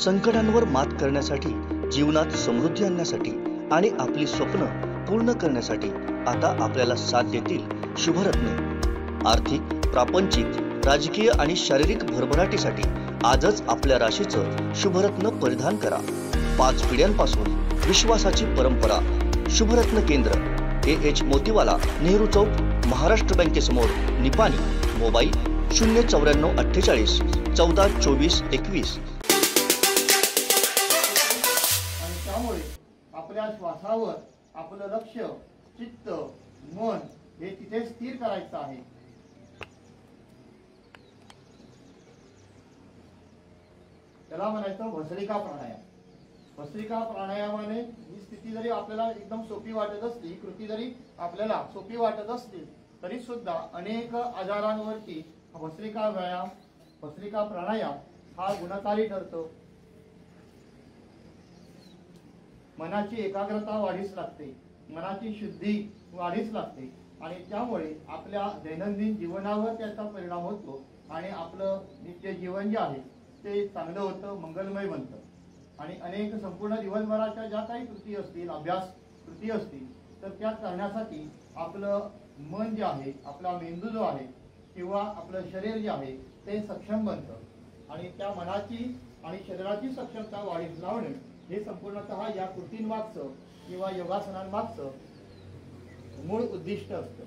संकटांवर मात करण्यासाठी, जीवनात समृद्धी आणण्यासाठी आणि आपली स्वप्न पूर्ण करण्यासाठी आता आपल्याला साथ देतील शुभरत्न। आर्थिक, प्रापंचिक, राजकीय आणि शारीरिक भरभराटीसाठी आजच आपल्या राशीचं शुभरत्न परिधान करा। 5 पिढ्यांपासून विश्वासाची परंपरा। शुभरत्न केंद्र, AH मोतीवाला, नेहरू चौक, महाराष्ट्र बँकेसमोर, निपाणी। मोबाईल 09448 14 24 21। आणि त्यामुळे आपल्या श्वासावर आपलं लक्ष, चित्त, मन हे तिथे स्थिर करायचं आहे। त्याला म्हणायचं भस्त्रिका प्राणायाम। भस्त्रिका प्राणायामाने ही स्थिती जरी आपल्याला एकदम सोपी वाटत असली, कृती जरी आपल्याला सोपी वाटत असली, तरी सुद्धा अनेक आजारांवरती भस्त्रिका व्यायाम, भस्त्रिका प्राणायाम हा गुणकारी ठरतो। मनाची एकाग्रता वाढीस लागते, मनाची शुद्धी वाढीस लागते आणि त्यामुळे आपल्या दैनंदिन जीवनावर त्याचा परिणाम होतो आणि आपलं नित्य जीवन जे आहे ते चांगलं होतं, मंगलमय बनतं। आणि अनेक संपूर्ण दिवसभराच्या ज्या काही कृती असतील, अभ्यास कृती असतील, तर त्या करण्यासाठी आपलं मन जे आहे, आपला मेंदू जो आहे किंवा आपलं शरीर जे आहे ते सक्षम बनतं आणि त्या मनाची आणि शरीराची सक्षमता वाढीस लावणे हे संपूर्णतः या कृतींमागचं किंवा योगासनांमागचं मूळ उद्दिष्ट असतं।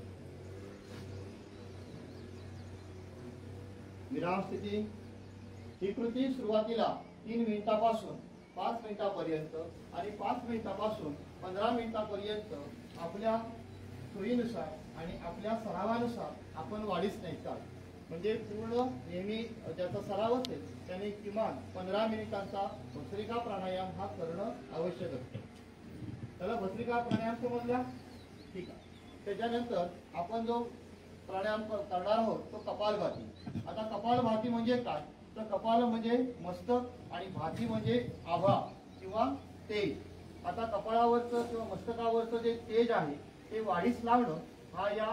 विराम स्थिती ही कृती सुरुवातीला 3 मिनिटापासून 5 मिनिटापर्यंत आणि 5 मिनिटापासून 15 मिनिटापर्यंत आपल्या सोयीनुसार आणि आपल्या सरावानुसार आपण वाढीस न्यायचा। म्हणजे पूर्ण नेहमी ज्याचा सराव असेल त्याने किमान 15 मिनिटांचा भस्त्रिका प्राणायाम हा करणं आवश्यक असतं। त्याला भस्त्रिका प्राणायाम समजला? ठीक आहे। त्याच्यानंतर आपण जो प्राणायाम करणार आहोत तो कपालभाती। आता कपालभाती म्हणजे काय? तर कपाल म्हणजे मस्तक आणि भाती म्हणजे आभा किंवा तेज। आता कपाळावरचं किंवा मस्तकावरचं जे तेज आहे ते वाढीस लावणं हा या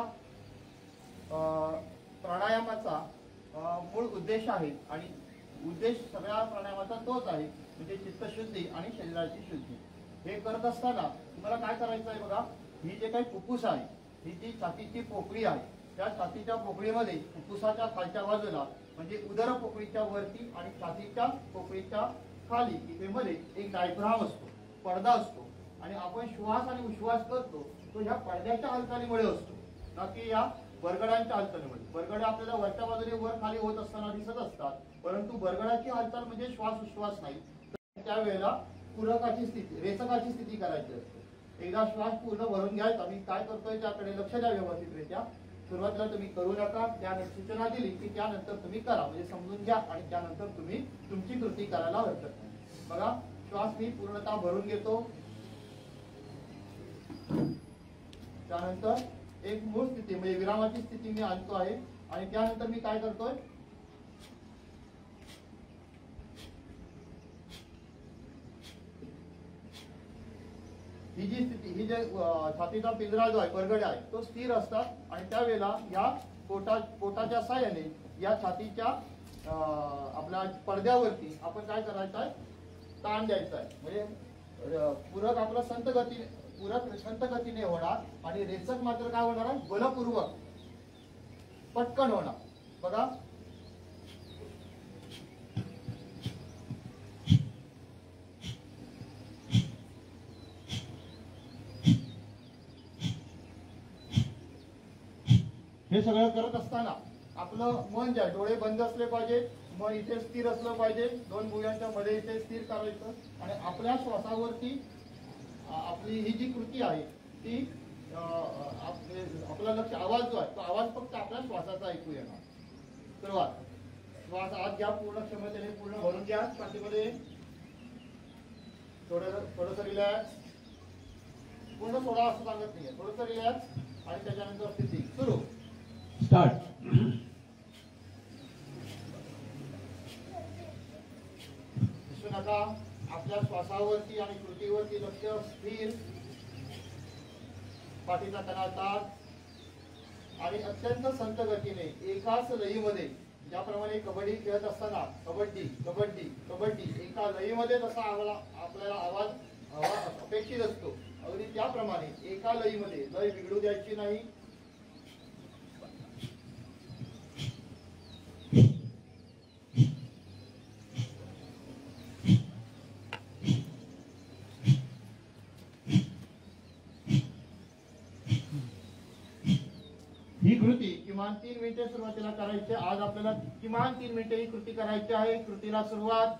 प्राणायामाचा मूळ उद्देश आहे आणि उद्देश सगळ्या प्राणायामाचा तोच आहे, म्हणजे चित्तशुद्धी आणि शरीराची शुद्धी। हे करत असताना तुम्हाला काय करायचं आहे बघा, ही जे काही फुफ्फुस आहे, ही जी छातीची पोकळी आहे, त्या छातीच्या पोकळीमध्ये फुफ्फुसाच्या खालच्या बाजूला म्हणजे उदर पोकळीच्या वरती आणि छातीच्या पोकळीच्या खाली इथे मध्ये एक डायफ्राम असतो, पडदा असतो आणि आपण श्वास आणि उश्वास करतो तो ह्या पडद्याच्या हालचालीमुळे असतो, ना की या बरगडांच्या हालचालीमुळे। बरगडे आपल्याला वरच्या बाजूने वर खाली होत असताना दिसत असतात, परंतु बरगडाची हालचाल म्हणजे श्वास उश्वास नाही। त्यावेळेला पूरकाची स्थिती, रेचकाची स्थिती करायची असते। एकदा श्वास पूर्ण भरून घ्यायचा। मी काय करतोय त्याकडे लक्ष द्या व्यवस्थितरित्या। सुरुवातीला तुम्ही करू नका, त्याने सूचना दिली की त्यानंतर तुम्ही करा, म्हणजे समजून घ्या आणि त्यानंतर तुम्ही तुमची कृती करायला हरकत नाही। बघा, श्वास मी पूर्णतः भरून घेतो, त्यानंतर एक मूळ स्थिती म्हणजे विरामाची स्थिती मी आणतो आहे आणि त्यानंतर मी काय करतोय, ही जी स्थिती, ही जे छातीचा पिंजरा जो आहे, परगडे आहे, तो स्थिर असतात आणि त्यावेळेला या पोटाच्या साहाय्याने या छातीच्या आपल्या पडद्यावरती आपण काय करायचं आहे, ताण द्यायचा आहे। म्हणजे पूरक आपलं संत गतीने होणार आणि रेचक मात्र काय होणार आहे, बलपूर्वक पटकन होणार। बघा, हे सगळं करत असताना आपलं मन जे डोळे बंद असले पाहिजे, मन इथे स्थिर असलं पाहिजे, 2 भुवयांच्या मध्ये इथे स्थिर करायचं आणि आपल्या श्वासावरती आपली ही जी कृती आहे ती आपला लक्ष, आवाज जो आहे तो आवाज फक्त आपल्या श्वासाचा ऐकू येणार। सुरुवात, श्वास आत घ्या, पूर्ण क्षमतेने पूर्ण भरून घ्या छातीमध्ये, थोडंसं रिलॅक्स, पूर्ण सोडा असं सांगत नाहीये, थोडंसं रिलॅक्स आणि त्याच्यानंतर स्थिती सुरू, स्टार्ट। दिसू नका, आपल्या श्वासावरती आणि कृतीवरती लक्ष स्थिर, पाठीचा कणा ताठ आणि अत्यंत संत गतीने एकाच लयीमध्ये ज्याप्रमाणे कबड्डी खेळत असताना कबड्डी कबड्डी कबड्डी एका लयीमध्ये जसा आपल्याला आवाज अपेक्षित असतो, अगदी त्याप्रमाणे एका लयीमध्ये लय बिघडू द्यायची नाही. ही कृती किमान 3 मिनिटे सुरुवातीला करायची. आज आपल्याला किमान 3 मिनिटे ही कृती करायची आहे. कृतीला सुरुवात.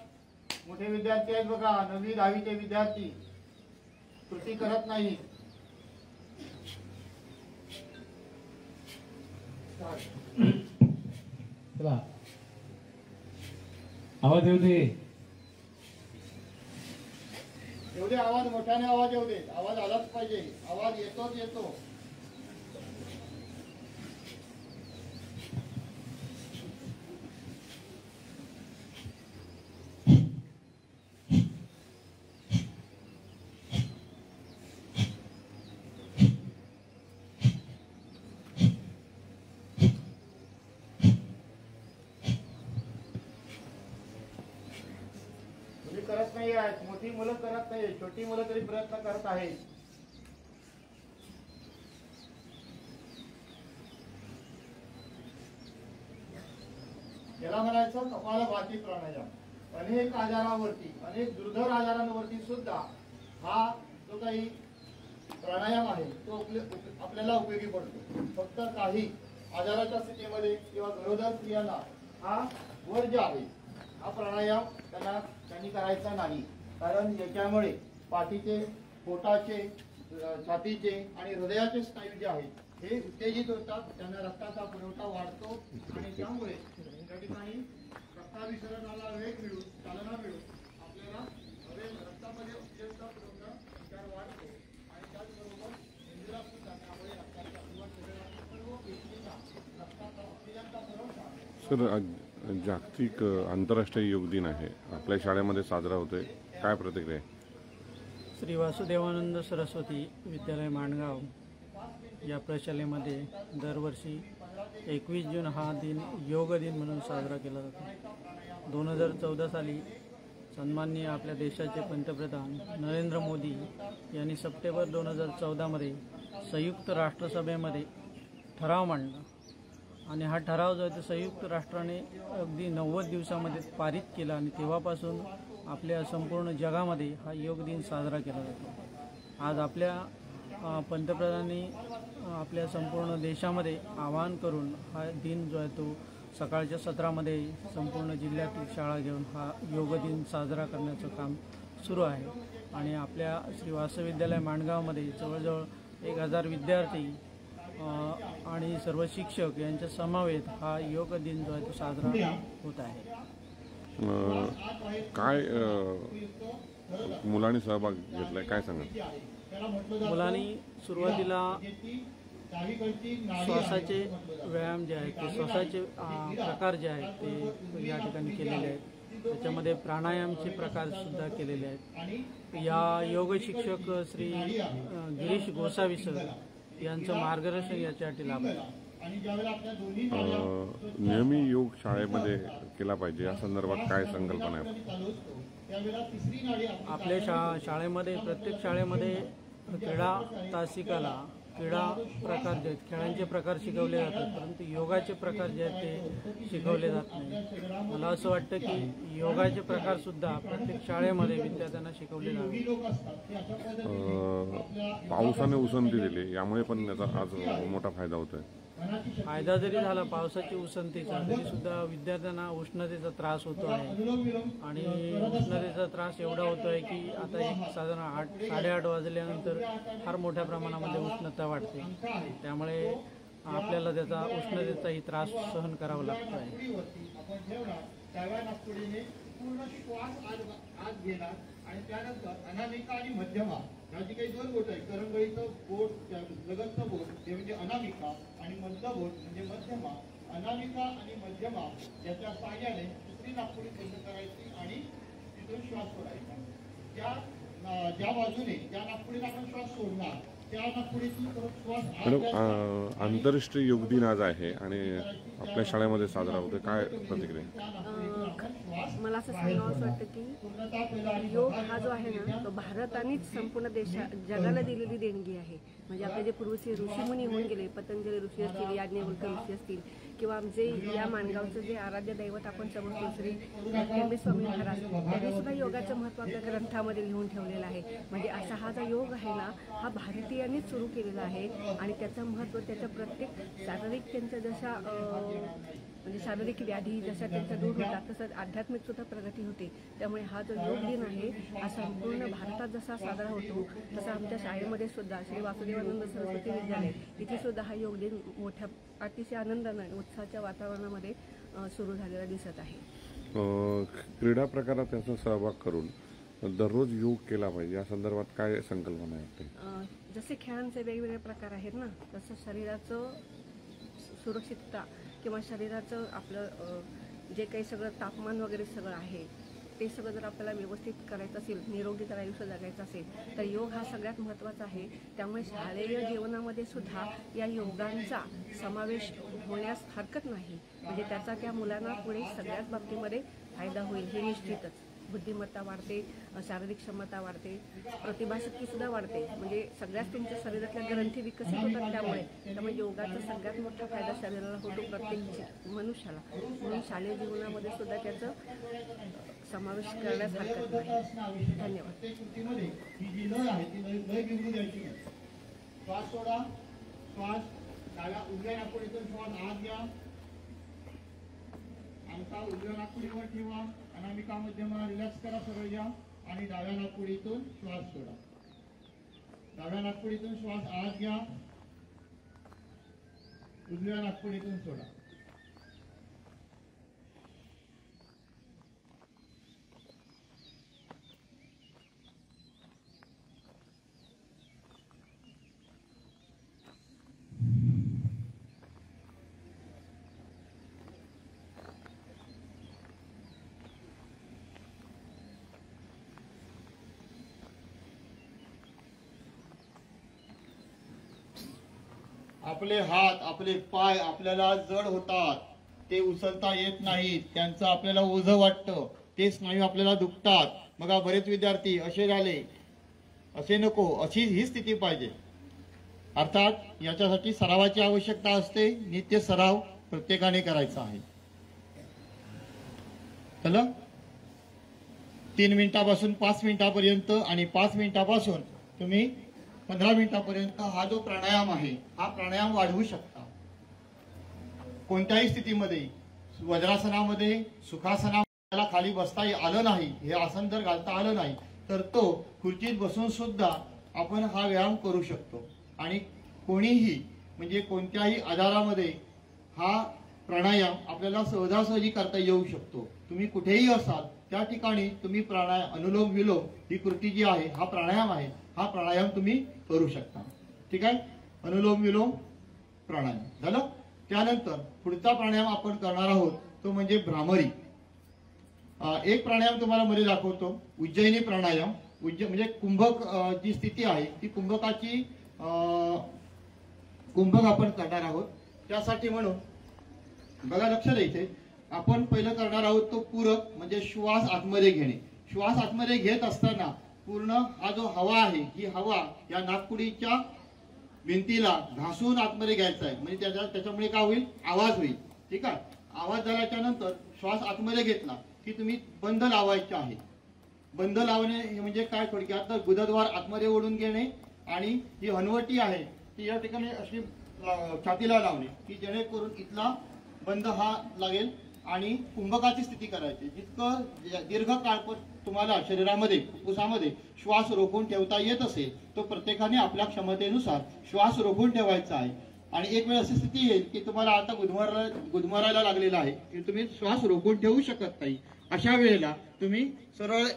मोठे विद्यार्थी आहेत बघा, 9वी 10वीचे विद्यार्थी कृती करत नाही. चला आवाज येऊ दे. एवढे आवाज मोठ्याने आवाज येऊ दे. आवाज आलाच पाहिजे. आवाज येतोच येतो. करत नाही आहेत, मोठी मुलं करत नाही, छोटी मुलं तरी प्रयत्न करत आहेत. याला म्हणायचं कपालभाती प्राणायाम. अनेक आजारांवरती, अनेक दुर्धर आजारांवरती सुद्धा हा जो काही प्राणायाम आहे तो आपल्याला उपयोगी पडतो. फक्त काही आजाराच्या स्थितीमध्ये किंवा गरोदर स्त्रियांना हा वर्ज्य आहे. हा प्राणायाम त्यांनी करायचा नाही, कारण याच्यामुळे पाठीचे, पोटाचे, छातीचे आणि हृदयाचे स्नायू जे आहेत हे उत्तेजित होतात. त्यांना रक्ताचा पुरवठा वाढतो आणि त्यामुळे त्या ठिकाणी रक्ताभिसरणाला वेग मिळून, चालना मिळून आपल्याला रक्तामध्ये ऑक्सिजनचा पुरवठा वाढतो आणि त्याचबरोबर मेंदूला सुद्धा त्यामुळे रक्ताचा किंवा शरीरातील सर्व पेशींना रक्ताचा ऑक्सिजनचा पुरवठा. सर, आज जागतिक आंतरराष्ट्रीय योग दिन आहे, आपल्या शाळेमध्ये साजरा होतोय, काय प्रतिक्रिया आहे? श्री वासुदेवानंद सरस्वती विद्यालय माणगाव या प्रशालेमध्ये दरवर्षी 21 जून हा दिन योग दिन म्हणून साजरा केला जातो. 2014 साली सन्माननीय आपल्या देशाचे पंतप्रधान नरेंद्र मोदी यांनी सप्टेंबर 2014 मध्ये संयुक्त राष्ट्रसभेमध्ये ठराव मांडला आणि हा ठराव जो आहे तो संयुक्त राष्ट्राने अगदी 90 दिवसामध्ये पारित केला आणि तेव्हापासून आपल्या संपूर्ण जगामध्ये हा योग दिन साजरा केला जातो. आज आपल्या पंतप्रधानांनी आपल्या संपूर्ण देशामध्ये आवाहन करून हा दिन जो आहे तो सकाळच्या सत्रामध्ये संपूर्ण जिल्ह्यातील शाळा घेऊन हा योग दिन साजरा करण्याचं काम सुरू आहे. आणि आपल्या श्री वासवी विद्यालय माणगावमध्ये जवळजवळ 1000 विद्यार्थी आणि सर्व शिक्षक यांच्या समवेत हा योग दिन जो आहे तो साजरा होत आहे. काय मुलांनी सहभाग घेतलाय, काय सांगा? मुलांनी सुरुवातीला श्वासाचे व्यायाम जे आहेत ते श्वासाचे प्रकार जे आहेत ते या ठिकाणी केलेले आहेत. त्याच्यामध्ये प्राणायामचे प्रकार सुद्धा केलेले आहेत. या योग शिक्षक श्री गिरीश गोसावी सर यांचं मार्गदर्शन याच्यासाठी लाभलं. नेहमी योग शाळेमध्ये केला पाहिजे या संदर्भात काय संकल्पना आहे? आपल्या शाळेमध्ये, प्रत्येक शाळेमध्ये क्रीडा तासिकाला क्रीडा प्रकार जे आहेत, खेळांचे प्रकार शिकवले जातात, परंतु योगाचे प्रकार जे आहेत ते शिकवले जात नाही. मला असं वाटतं की योगाचे प्रकार सुद्धा प्रत्येक शाळेमध्ये विद्यार्थ्यांना शिकवले जावे. पावसाने उसंती दिली, यामुळे पण त्याचा आज मोठा फायदा होतोय. फायदा जरी झाला पावसाची उसंतीचा, तरी सुद्धा विद्यार्थ्यांना उष्णतेचा त्रास होतो आहे आणि उष्णतेचा त्रास एवढा होतो आहे की आता एक साधारण 8-8:30 वाजल्यानंतर फार मोठ्या प्रमाणामध्ये उष्णता वाढते. त्यामुळे आपल्याला त्याचा उष्णतेचाही त्रास सहन करावा लागतो आहे. आणि त्यानंतर अनामिका आणि मध्यमा ह्या जी काही 2 बोट आहेत, करंगळीचं बोट, लगतचं बोट हे म्हणजे अनामिका आणि मधलं बोट म्हणजे मध्यमा. अनामिका आणि मध्यमा याच्या साहाय्याने दुसरी नाकपुडी बंद करायची आणि तिथून श्वास सोडायचा. ज्या बाजूने ज्या नाकपुडीने आपण श्वास सोडणार त्या नाकपुडीतून परत श्वास आत मॅडम घ्यायचा. आंतरराष्ट्रीय योग दिन आज आहे आणि आपल्या शाळेमध्ये साजरा होतो, काय प्रतिक्रिया? मला असं सांगावं असं वाटतं की योग हा जो आहे ना तो भारतानेच संपूर्ण जगाला दिलेली देणगी आहे. म्हणजे आपले जे पूर्वीचे ऋषीमुनी होऊन गेले, पतंजली ऋषी असतील, याज्ञवल्क्य ऋषी असतील, किंवा आमचे या माणगावचं जे आराध्य दैवत आपण समजतो श्री टेंबे स्वामी महाराज, त्यांनी सुद्धा योगाचं महत्त्व आपल्या ग्रंथामध्ये लिहून ठेवलेलं आहे. म्हणजे असा हा जो योग आहे ना हा भारतीयांनीच सुरू केलेला आहे आणि त्याचं महत्त्व त्याच्या प्रत्येक शारीरिक त्यांच्या जशा म्हणजे शारीरिक व्याधी जशा त्यांच्या दूर होतात तसंच आध्यात्मिक सुद्धा प्रगती होते. त्यामुळे हा जो योग दिन आहे हा संपूर्ण भारतात जसा साजरा होतो तसा आमच्या शाळेमध्ये सुद्धा श्री वासुदेवानंद सरस्वती विद्यालय इथे सुद्धा हा योग दिन मोठ्या अतिशय आनंदाने उत्साहाच्या वातावरणामध्ये सुरू झालेला दिसत आहे. क्रीडा प्रकारात त्याचा सहभाग करून दररोज योग केला पाहिजे या संदर्भात काय संकल्पना आहे? जसे खेळांचे वेगवेगळे प्रकार आहेत ना तसं शरीराचं सुरक्षितता किंवा शरीराचं आपलं जे काही सगळं तापमान वगैरे सगळं आहे ते सगळं जर आपल्याला व्यवस्थित करायचं असेल, निरोगी तर आयुष्य जगायचं असेल तर योग हा सगळ्यात महत्त्वाचा आहे. त्यामुळे शालेय जीवनामध्ये सुद्धा या योगांचा समावेश होण्यास हरकत नाही. म्हणजे त्याचा त्या मुलांना पुढे सगळ्याच बाबतीमध्ये फायदा होईल हे निश्चितच. बुद्धिमत्ता वाढते, शारीरिक क्षमता वाढते, प्रतिभाशक्तीसुद्धा वाढते. म्हणजे सगळ्याच तुमच्या शरीरातल्या ग्रंथी विकसित होतात. त्यामुळे योगाचा सगळ्यात मोठा फायदा शरीराला होतो, प्रत्येक मनुष्याला. म्हणून शालेय जीवनामध्ये सुद्धा त्याचं समावेश करण्यास हरकत नाही. धन्यवाद. श्वास सोडा, श्वास डाव्या उजव्या नाकपुडीतून श्वास आत घ्या, अंगठा उजव्या नाकपुडीवर ठेवा, अनामिका मध्यमा रिलॅक्स करा, सरळ घ्या आणि डाव्या नाकपुडीतून श्वास सोडा. डाव्या नाकपुडीतून श्वास आत घ्या, उजव्या नाकपुडीतून सोडा. आपले हात आपले पाय आपल्याला जड होतात, ते उचलता येत नाहीत, त्यांचं आपल्याला ओझं वाटतं, ते स्नायू आपल्याला दुखतात. बघा बरेच विद्यार्थी असे झाले, असे नको, अशी ही स्थिती पाहिजे. अर्थात याच्यासाठी सरावाची आवश्यकता असते. नित्य सराव प्रत्येकाने करायचा आहे. चला 3 मिनिटापासून 5 मिनिटापर्यंत आणि 5 मिनिटापासून तुम्ही 15 मिनिटापर्यंत हा जो प्राणायाम आहे हा प्राणायाम वाढवू शकता. कोणत्याही स्थितीमध्ये, वज्रासनामध्ये, सुखासनाला खाली बसता आलं नाही, हे आसन जर घालता आलं नाही तर तो खुर्चीत बसून सुद्धा आपण हा व्यायाम करू शकतो. आणि कोणीही म्हणजे कोणत्याही आजारामध्ये हा प्राणायाम आपल्याला सहजासहजी करता येऊ शकतो. तुम्ही कुठेही असाल त्या ठिकाणी तुम्ही प्राणायाम, अनुलोम विलोम ही कृती जी आहे हा प्राणायाम आहे, हा प्राणायाम तुम्ही करू शकता. ठीक आहे, अनुलोम विलोम प्राणायाम झालं. त्यानंतर पुढचा प्राणायाम आपण करणार आहोत तो म्हणजे भ्रामरी. एक प्राणायाम तुम्हाला मध्ये दाखवतो, उज्जयिनी प्राणायाम. म्हणजे कुंभक जी स्थिती आहे ती कुंभकाची कुंभक आपण करणार आहोत. त्यासाठी म्हणून बघा लक्ष द्यायचे, आपण पहिलं करणार आहोत तो पूरक, म्हणजे श्वास आतमध्ये घेणे. श्वास आतमध्ये घेत असताना पूर्ण हा जो हवा आहे ही हवा या नाकपुडीच्या भिंतीला घासून आतमध्ये घ्यायचा आहे. म्हणजे त्याच्यामुळे काय होईल, आवाज होईल. ठीक आहे, आवाज झाल्याच्या नंतर श्वास आतमध्ये घेतला की तुम्ही बंद लावायचे आहे. बंद लावणे हे म्हणजे काय, थोडक्यात गुदद्वार आतमध्ये ओढून घेणे आणि ही हनवटी आहे ती या ठिकाणी अशी छातीला लावणे की जेणेकरून इथला बंद हा लागेल आणि कुंभकाची स्थिती करायची. जितकं दीर्घकाळ तुम्हाला शरीरामध्ये फुफ्फुसामध्ये श्वास रोखून ठेवता येत असेल तो प्रत्येकाने आपल्या क्षमतेनुसार श्वास रोखून ठेवायचा आहे. आणि एक वेळ अशी स्थिती येईल की तुम्हाला आता गुदमरायला लागलेला आहे की तुम्ही श्वास रोखून ठेवू शकत नाही. अशा वेळेला तुम्ही सरळ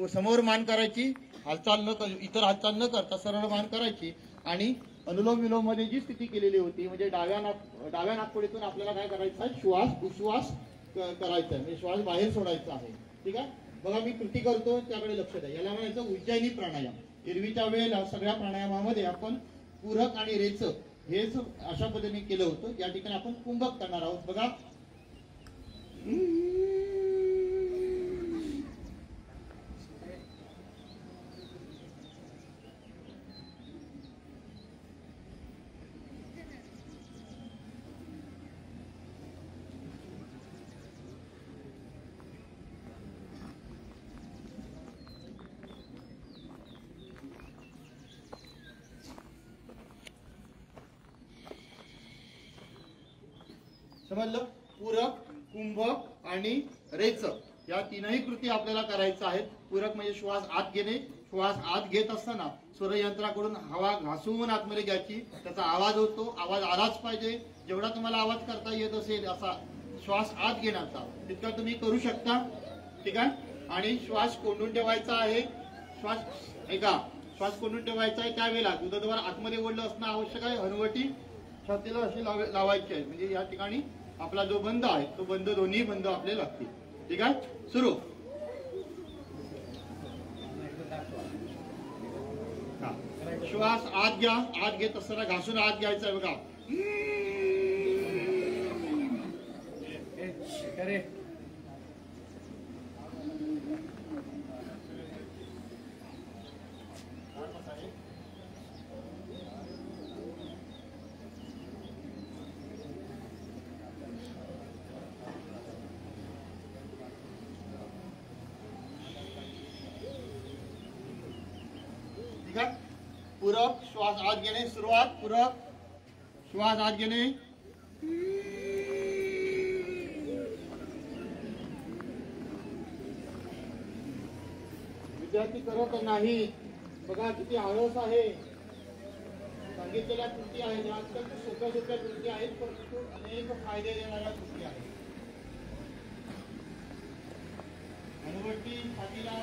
समोर मान करायची, इतर हालचाल न करता सरळ मान करायची आणि अनुलोम विलोम मध्ये जी स्थिती केलेली होती म्हणजे डाव्या नाकपुडीतून आपल्याला काय करायचं आहे, श्वास उश्वास करायचा आहे, म्हणजे श्वास बाहेर सोडायचा आहे. ठीक आहे, बघा मी कृती करतो त्याकडे लक्ष द्या. याला म्हणायचं उज्जयिनी प्राणायाम. एरवीच्या वेळेला सगळ्या प्राणायामामध्ये आपण पूरक आणि रेचक हेच अशा पद्धतीने केलं होतं. या ठिकाणी आपण कुंभक करणार आहोत. बघा, समजलं. पूरक, कुंभक आणि रेचक या तीनही कृती आपल्याला करायच्या आहेत. पूरक म्हणजे श्वास आत घेणे. श्वास आत घेत असताना स्वरयंत्राकडून हवा घासून आतमध्ये घ्यायची. त्याचा आवाज होतो. आवाज आलाच पाहिजे. जेवढा तुम्हाला आवाज करता येत असेल असा श्वास आत घेण्याचा तितका तुम्ही करू शकता. ठीक आहे. आणि श्वास कोंडून ठेवायचा आहे. श्वास कोंडून ठेवायचा आहे. त्यावेळेला दुधाद्वार आतमध्ये ओढलं असणं आवश्यक आहे. हनुवटी छातीला अशी लावायची आहे. म्हणजे या ठिकाणी आपला जो बंद आहे तो बंद, दोन्ही बंद आपले लागतील. ठीक आहे. सुरू. श्वास आत घ्या. आत घेत असताना घासून आत घ्यायचा आहे. बघा, पूरक श्वास आत घेणे. सुरुवात. पूरक श्वास आत घेणे. विद्यार्थी करत नाही. बघा किती आळस आहे. सांगितलेल्या कृती आहेत या अत्यंत सोप्या सोप्या कृती आहेत, परंतु अनेक फायदे देणाऱ्या कृती आहेत. हनुवटी छातीला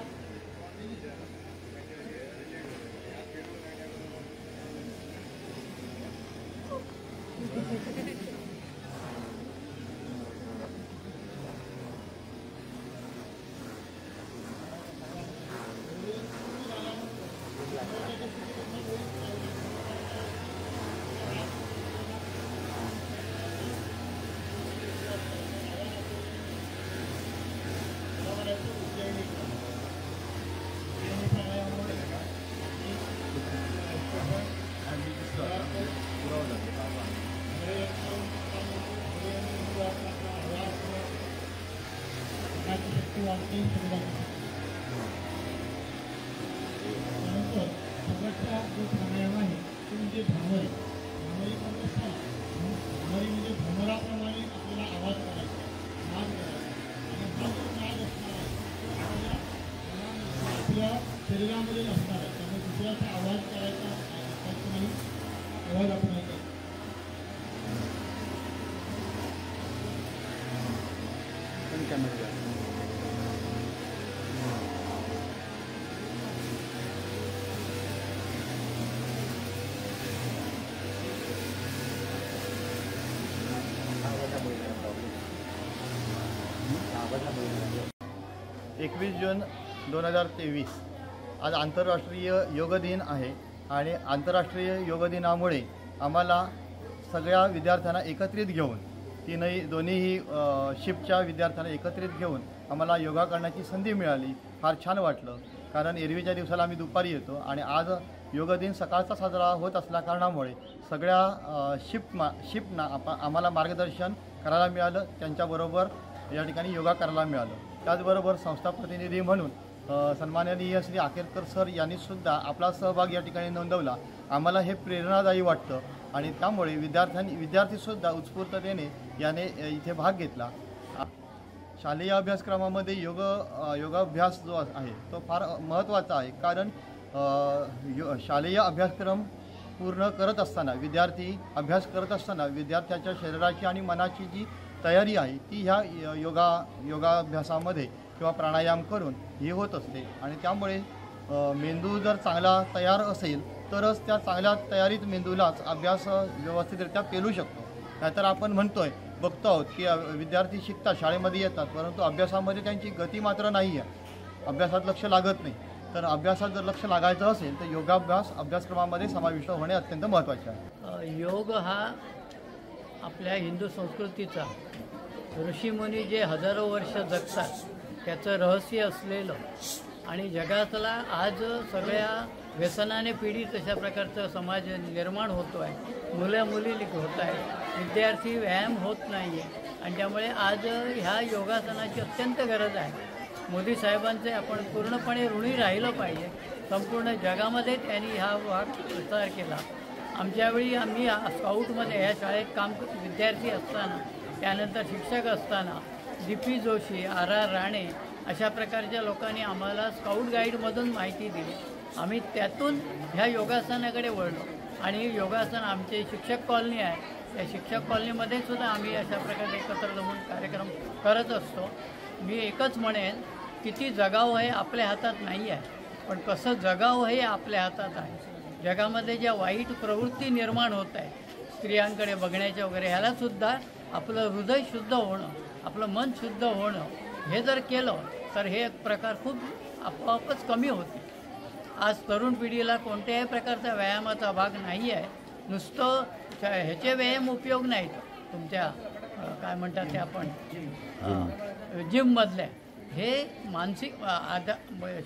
शेवटचा जो प्राणायाम आहे तो म्हणजे भ्रामरी. भ्रामरी म्हणजे भ्रामरी म्हणजे भ्रमराप्रमाणे आपल्याला आवाज करायचा, नाद करायचा. आणि हा जो नाद असणार आहे आपल्या शरीरामध्ये नसणार आहे. त्यामुळे दुसऱ्याचा आवाज करायचा नाही. आवाज आपण ऐकायचा. जून 2023 आज आंतरराष्ट्रीय योग दिन आहे. आणि आंतरराष्ट्रीय योग दिनामुळे आम्हाला सगळ्या विद्यार्थ्यांना एकत्रित घेऊन दोन्हीही शिफ्टच्या विद्यार्थ्यांना एकत्रित घेऊन आम्हाला योगा करण्याची संधी मिळाली. फार छान वाटलं. कारण एरवीच्या दिवसाला आम्ही दुपारी येतो आणि आज योग दिन सकाळचा साजरा होत असल्या कारणामुळे सगळ्या शिफ्टना आम्हाला मार्गदर्शन करायला मिळालं. त्यांच्याबरोबर या ठिकाणी योगा करायला मिळालं. त्याचबरोबर संस्था प्रतिनिधी म्हणून सन्माननीय श्री आकेरकर सर यांनीसुद्धा आपला सहभाग या ठिकाणी नोंदवला. आम्हाला हे प्रेरणादायी वाटतं आणि त्यामुळे विद्यार्थीसुद्धा उत्स्फूर्ततेने याने इथे भाग घेतला. शालेय अभ्यासक्रमामध्ये योगाभ्यास जो आहे तो फार महत्त्वाचा आहे. कारण शालेय अभ्यासक्रम पूर्ण करत असताना विद्यार्थी अभ्यास करत असताना विद्यार्थ्याच्या शरीराची आणि मनाची जी तयारी आहे ती ह्या योगाभ्यासामध्ये किंवा प्राणायाम करून हे होत असते. आणि त्यामुळे मेंदू जर चांगला तयार असेल तरच त्या चांगल्या तयारीत मेंदूलाच अभ्यास व्यवस्थितरित्या पेलू शकतो. नाहीतर आपण बघतो आहोत की विद्यार्थी शिकतात, शाळेमध्ये येतात, परंतु अभ्यासामध्ये त्यांची गती मात्र नाही आहे. अभ्यासात लक्ष लागत नाही. तर अभ्यासात जर लक्ष लागायचं असेल तर योगाभ्यास अभ्यासक्रमामध्ये समाविष्ट होणे अत्यंत महत्त्वाचे आहे. योग हा आपल्या हिंदू संस्कृतीचा ऋषीमुनी जे हजारो वर्ष जगतात त्याचं रहस्य असलेलं आणि जगातला आज सगळ्या व्यसनाने पीडित अशा प्रकारचा समाज निर्माण होतो आहे. मुलं मुली होत आहे, विद्यार्थी व्यायाम होत नाही आहे आणि त्यामुळे आज ह्या योगासनाची अत्यंत गरज आहे. मोदी साहेबांचे आपण पूर्णपणे ऋणी राहिलं पाहिजे. संपूर्ण जगामध्ये त्यांनी हा भाग प्रचार केला. आमच्यावेळी आम्ही स्काउटमध्ये ह्या शाळेत विद्यार्थी असताना, त्यानंतर शिक्षक असताना डी.पी. जोशी, R.R. राणे अशा प्रकारच्या लोकांनी आम्हाला स्काउट गाईडमधून माहिती दिली. आम्ही त्यातून ह्या योगासनाकडे वळलो आणि योगासन आमचे शिक्षक कॉलनी आहे, त्या शिक्षक कॉलनीमध्ये सुद्धा आम्ही अशा प्रकारे एकत्र जमून कार्यक्रम करत असतो. मी एकच म्हणेन, किती जगावं हे आपल्या हातात नाही आहे, पण कसं जगावं हे आपल्या हातात आहे. जगामध्ये ज्या वाईट प्रवृत्ती निर्माण होत आहे स्त्रियांकडे बघण्याच्या वगैरे, ह्यालासुद्धा आपलं हृदय शुद्ध होणं, आपलं मन शुद्ध होणं हे जर केलं तर हे प्रकार खूप आपोआपच कमी होते. आज तरुण पिढीला कोणत्याही प्रकारचा व्यायामाचा भाग नाही आहे. नुसतं ह्याचे व्यायाम उपयोग नाहीत, तुमच्या काय म्हणतात ते आपण जिममधल्या, हे मानसिक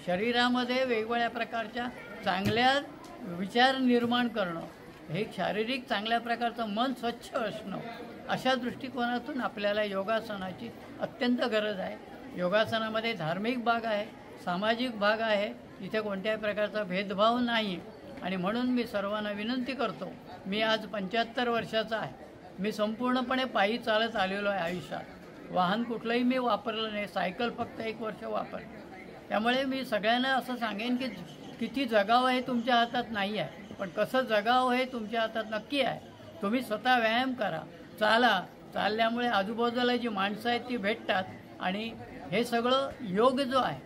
शरीरामध्ये वेगवेगळ्या प्रकारच्या चांगल्या विचार निर्माण करणं, हे शारीरिक चांगल्या प्रकारचं मन स्वच्छ असणं, अशा दृष्टिकोनातून आपल्याला योगासनाची अत्यंत गरज आहे. योगासनामध्ये धार्मिक भाग आहे, सामाजिक भाग आहे, इथे कोणत्याही प्रकारचा भेदभाव नाही. आणि म्हणून मी सर्वांना विनंती करतो, मी आज 75 वर्षाचा आहे, मी संपूर्णपणे पायी चालत आलेलो आहे आयुष्यात. वाहन कुठलंही मी वापरलं नाही, सायकल फक्त 1 वर्ष वापरली. त्यामुळे मी सगळ्यांना असं सांगेन की किती जगावं हे तुमच्या हातात नाही आहे, पण कसं जगावं हे तुमच्या हातात नक्की आहे. तुम्ही स्वतः व्यायाम करा, चालल्यामुळे आजूबाजूला जी माणसं आहेत ती भेटतात आणि हे सगळं योग जो आहे,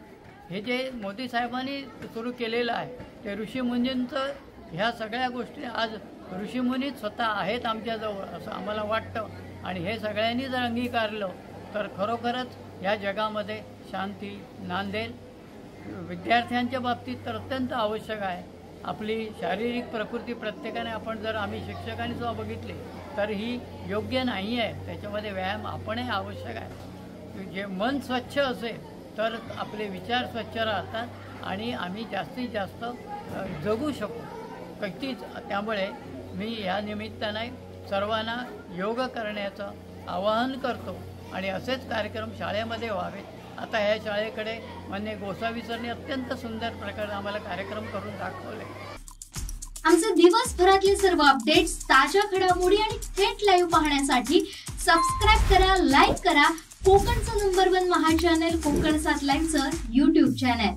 हे जे मोदी साहेबांनी सुरू केलेलं आहे, ते ऋषीमुनींचं ह्या सगळ्या गोष्टी आज ऋषीमुनीच स्वतः आहेत आमच्याजवळ असं आम्हाला वाटतं. आणि हे सगळ्यांनी जर अंगीकारलं तर खरोखरच ह्या जगामध्ये शांती नांदेल. विद्यार्थ्यांच्या बाबतीत तर अत्यंत आवश्यक आहे. आपली शारीरिक प्रकृती प्रत्येकाने आपण जर आम्ही शिक्षकांनी सुद्धा बघितले तर ही योग्य नाही आहे. त्याच्यामध्ये व्यायाम आपणही आवश्यक आहे. जे मन स्वच्छ असेल तर आपले विचार स्वच्छ राहतात आणि आम्ही जास्तीत जास्त जगू शकू कधीच. त्यामुळे मी या निमित्ताने सर्वांना योग करण्याचं आवाहन करतो आणि असेच कार्यक्रम शाळेमध्ये व्हावेत. आता ह्या शाळेकडे माननीय गोसावी सरने अत्यंत सुंदर प्रकारे आम्हाला कार्यक्रम करून दाखवले. आमचे दिवसभरातले सर्व अपडेट्स, ताज्या घडामोडी आणि थेट लाईव्ह पाहण्यासाठी सबस्क्राइब करा, लाईक करा कोकणचं नंबर 1 महा चॅनल कोकण 7 लाईव्हचं YouTube चॅनल.